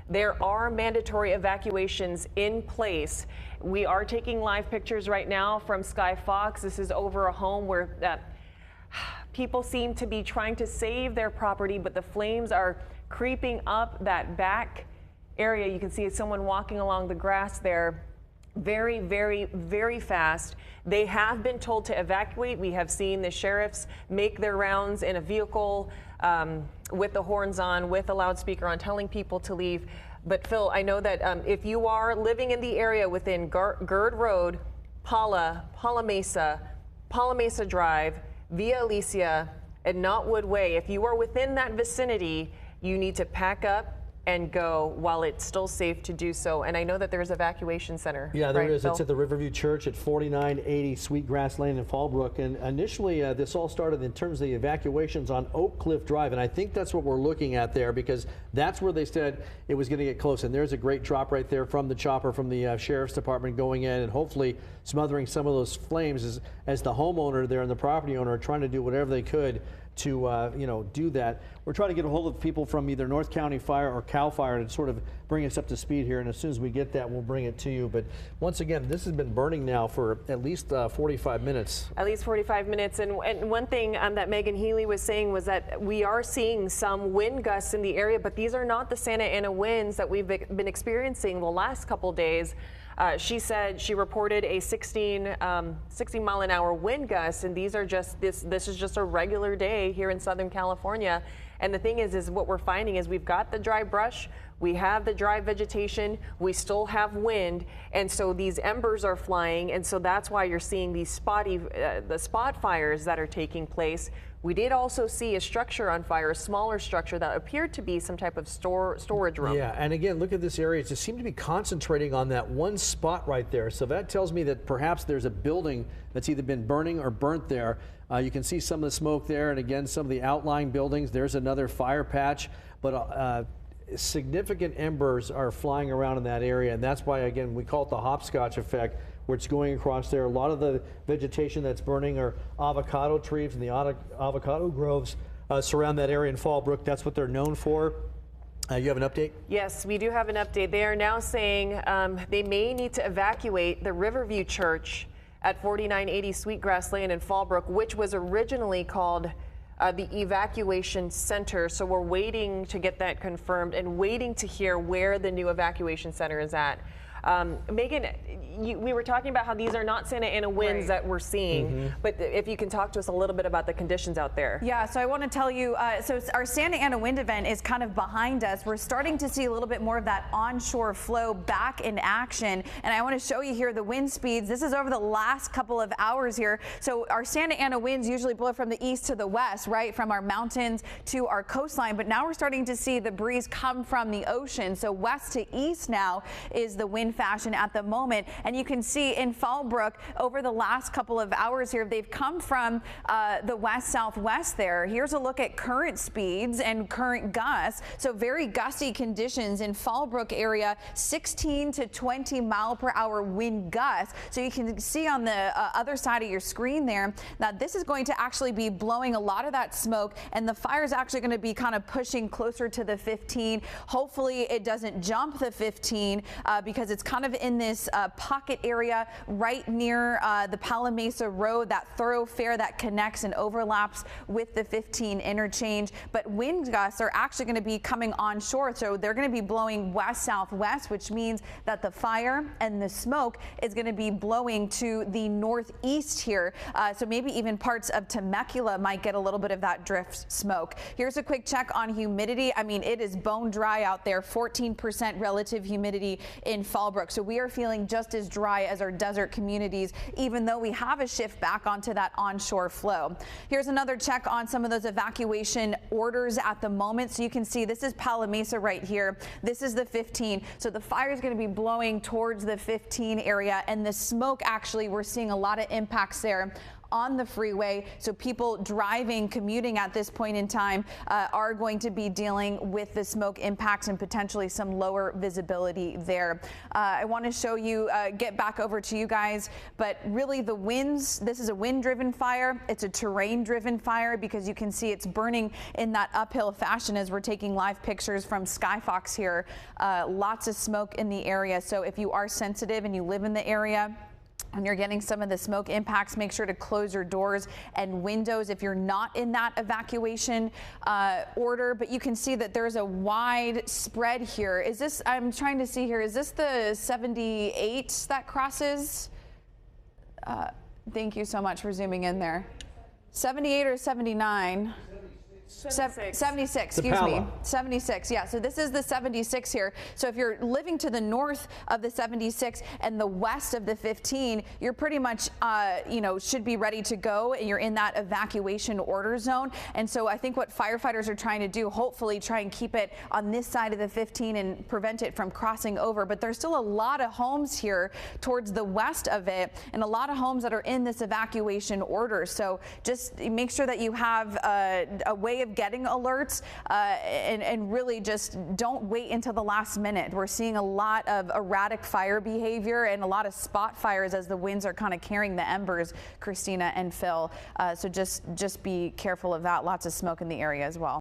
There are mandatory evacuations in place. We are taking live pictures right now from Sky Fox. This is over a home where people seem to be trying to save their property, but the flames are creeping up that back area. You can see someone walking along the grass there. Very, very, very fast. They have been told to evacuate. We have seen the sheriffs make their rounds in a vehicle with the horns on, with a loudspeaker on, telling people to leave. But Phil, I know that if you are living in the area within Gerd Road, Paula Mesa Drive, Via Alicia, and Knotwood Way, if you are within that vicinity, you need to pack up and go while it's still safe to do so. And I know that there's an evacuation center. Yeah, there is. Phil? It's at the Riverview Church at 4980 Sweetgrass Lane in Fallbrook. And initially, this all started in terms of the evacuations on Oak Cliff Drive. And I think that's what we're looking at there, because that's where they said it was going to get close. And there's a great drop right there from the chopper from the Sheriff's Department going in and hopefully smothering some of those flames as the homeowner there and the property owner are trying to do whatever they could to do that. We're trying to get a hold of people from either North County Fire or CAL FIRE to sort of bring us up to speed here, and as soon as we get that, we'll bring it to you. But once again, this has been burning now for at least 45 minutes. At least 45 minutes, and one thing that Megan Healy was saying was that we are seeing some wind gusts in the area, but these are not the Santa Ana winds that we've been experiencing the last couple days. She said she reported a 16 mile an hour wind gust, and these are just this is just a regular day here in Southern California. And the thing is what we're finding is we've got the dry brush, we have the dry vegetation, we still have wind, and so these embers are flying, and so that's why you're seeing these spot fires that are taking place. We did also see a structure on fire, a smaller structure that appeared to be some type of storage room. Yeah, and again, look at this area. It just seemed to be concentrating on that one spot right there. So that tells me that perhaps there's a building that's either been burning or burnt there. You can see some of the smoke there, and again, some of the outlying buildings. There's another fire patch, but significant embers are flying around in that area, and that's why, again, we call it the hopscotch effect, where it's going across there. A lot of the vegetation that's burning are avocado trees, and the avocado groves surround that area in Fallbrook. That's what they're known for. You have an update? Yes, we do have an update. They are now saying they may need to evacuate the Riverview Church at 4980 Sweetgrass Lane in Fallbrook, which was originally called the Evacuation Center. So we're waiting to get that confirmed and waiting to hear where the new evacuation center is at. Megan, we were talking about how these are not Santa Ana winds that we're seeing, but if you can talk to us a little bit about the conditions out there. Yeah, so I want to tell you, so our Santa Ana wind event is kind of behind us. We're starting to see a little bit more of that onshore flow back in action, and I want to show you here the wind speeds. This is over the last couple of hours here. So our Santa Ana winds usually blow from the east to the west, right, from our mountains to our coastline, but now we're starting to see the breeze come from the ocean. So west to east now is the wind fashion at the moment, and you can see in Fallbrook over the last couple of hours here, they've come from the west southwest there. Here's a look at current speeds and current gusts. So very gusty conditions in Fallbrook area, 16 to 20 mile per hour wind gusts. So you can see on the other side of your screen there that this is going to actually be blowing a lot of that smoke, and the fire is actually going to be kind of pushing closer to the 15. Hopefully it doesn't jump the 15 because it's kind of in this pocket area right near the Palo Mesa Road, that thoroughfare that connects and overlaps with the 15 interchange. But wind gusts are actually going to be coming onshore, so they're going to be blowing west-southwest, which means that the fire and the smoke is going to be blowing to the northeast here. So maybe even parts of Temecula might get a little bit of that drift smoke. Here's a quick check on humidity. I mean, it is bone dry out there, 14% relative humidity in Fallbrook. So we are feeling just as dry as our desert communities, even though we have a shift back onto that onshore flow. Here's another check on some of those evacuation orders at the moment. So you can see this is Palo Mesa right here. This is the 15. So the fire is going to be blowing towards the 15 area, and the smoke, actually, we're seeing a lot of impacts there on the freeway. So people driving, commuting at this point in time are going to be dealing with the smoke impacts and potentially some lower visibility there. I want to show you, get back over to you guys, but really the winds, this is a wind-driven fire. It's a terrain-driven fire because you can see it's burning in that uphill fashion as we're taking live pictures from Skyfox here. Lots of smoke in the area. So if you are sensitive and you live in the area and you're getting some of the smoke impacts, make sure to close your doors and windows if you're not in that evacuation order. But you can see that there's a wide spread here. Is this, I'm trying to see here, is this the 78 that crosses? Thank you so much for zooming in there. 78 or 79? 76, excuse me. 76, yeah. So this is the 76 here. So if you're living to the north of the 76 and the west of the 15, you're pretty much, should be ready to go. And you're in that evacuation order zone. And so I think what firefighters are trying to do, hopefully try and keep it on this side of the 15 and prevent it from crossing over. But there's still a lot of homes here towards the west of it and a lot of homes that are in this evacuation order. So just make sure that you have a way of getting alerts and really just don't wait until the last minute. We're seeing a lot of erratic fire behavior and a lot of spot fires as the winds are kind of carrying the embers, Christina and Phil. So just be careful of that. Lots of smoke in the area as well.